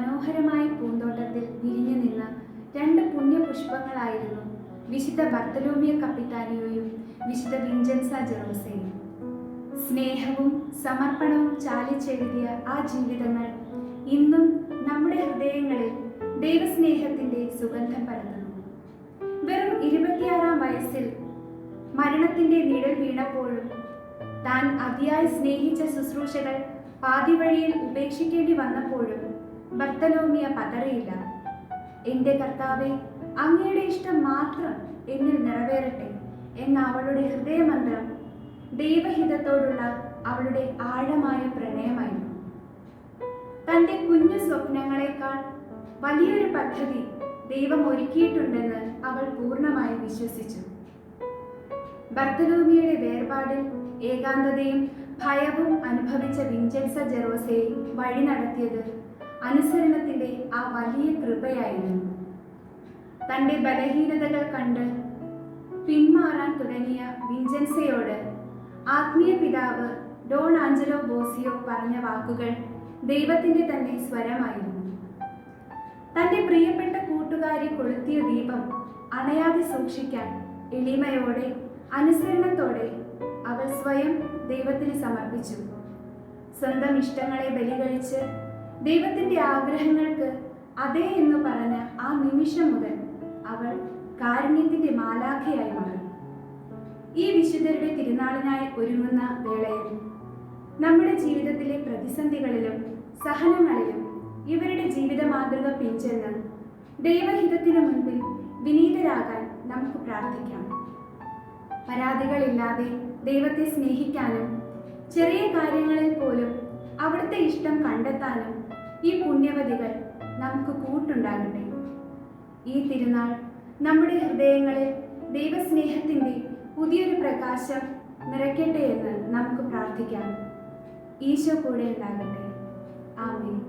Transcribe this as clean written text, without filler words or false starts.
മനോഹരമായ പൂന്തോട്ടത്തിൽ വിരിഞ്ഞു നിന്ന രണ്ട് പുണ്യപുഷ്പങ്ങളായിരുന്നു വിശുദ്ധ ബർത്തലോമിയോ കപ്പിത്താനിയോയും വിശുദ്ധ വിൻസെൻസ ജെറോസയും. സ്നേഹവും സമർപ്പണവും ചാലിച്ചെഴുതിയ ആ ജീവിതങ്ങൾ ഇന്നും നമ്മുടെ ഹൃദയങ്ങളിൽ ദൈവസ്നേഹത്തിന്റെ സുഗന്ധം പരത്തുന്നു. വെറും 26-ാം വയസ്സിൽ മരണത്തിന്റെ നിഴൽ വീണപ്പോഴും താൻ അതിയായി സ്നേഹിച്ച ശുശ്രൂഷകൾ പാതിവഴിയിൽ ഉപേക്ഷിക്കേണ്ടി വന്നപ്പോഴും ബർത്തലോമിയ പതറിയില്ല. എൻ്റെ കർത്താവേ, അങ്ങയുടെ ഇഷ്ടം മാത്രം എന്നിൽ നിറവേറട്ടെ എന്ന അവളുടെ ഹൃദയമന്ത്രം ദൈവഹിതത്തോടുള്ള അവളുടെ ആഴമായ പ്രണയമായിരുന്നു. തൻ്റെ കുഞ്ഞു സ്വപ്നങ്ങളെക്കാൾ വലിയൊരു പദ്ധതി ദൈവം ഒരുക്കിയിട്ടുണ്ടെന്ന് അവൾ പൂർണ്ണമായി വിശ്വസിച്ചു. ബർത്തലോമിയുടെ വേർപാടിൽ ഏകാന്തതയും ഭയവും അനുഭവിച്ച വിൻസെൻസ ജെറോസയെ വഴി നടത്തിയത് അനുസരണത്തിന്റെ ആ വലിയ കൃപയായിരുന്നു. തൻ്റെ ബലഹീനതകൾ കണ്ട് പിന്മാറാൻ തുടങ്ങിയ വിൻസെൻസയോട് ആത്മീയ പിതാവ് ഡോൺ ആഞ്ചലോ ബോസിയോ പറഞ്ഞ വാക്കുകൾ ദൈവത്തിന്റെ തന്നെ സ്വരമായിരുന്നു. തൻ്റെ പ്രിയപ്പെട്ട കൂട്ടുകാരി കൊളുത്തിയ ദീപം അണയാതെ സൂക്ഷിക്കാൻ എളിമയോടെ അനുസരണത്തോടെ അവൾ സ്വയം ദൈവത്തിന് സമർപ്പിച്ചു. സ്വന്തം ഇഷ്ടങ്ങളെ ബലികഴിച്ച് ദൈവത്തിന്റെ ആഗ്രഹങ്ങൾക്ക് അതെ എന്ന് പറഞ്ഞ ആ നിമിഷം മുതൽ അവൾ കാരുണ്യത്തിന്റെ മാലാഖയായി മാറി. ഈ വിശുദ്ധരുടെ തിരുനാളിനായി ഒരുങ്ങുന്ന വേളയിൽ നമ്മുടെ ജീവിതത്തിലെ പ്രതിസന്ധികളിലും സഹനങ്ങളിലും ഇവരുടെ ജീവിത മാതൃക പിൻചെന്ന് ദൈവഹിതത്തിനു മുൻപിൽ വിനീതരാകാൻ നമുക്ക് പ്രാർത്ഥിക്കാം. പരാതികളില്ലാതെ ദൈവത്തെ സ്നേഹിക്കാനും ചെറിയ കാര്യങ്ങളിൽ പോലും അവിടുത്തെ ഇഷ്ടം കണ്ടെത്താനും ഈ പുണ്യവതികൾ നമുക്ക് കൂട്ടുണ്ടാകട്ടെ. ഈ തിരുനാൾ നമ്മുടെ ഹൃദയങ്ങളിൽ ദൈവസ്നേഹത്തിൻ്റെ പുതിയൊരു പ്രകാശം നിറയ്ക്കട്ടെ എന്ന് നമുക്ക് പ്രാർത്ഥിക്കാം. ഈശോ കൂടെ ഉണ്ടാകട്ടെ. ആമേൻ.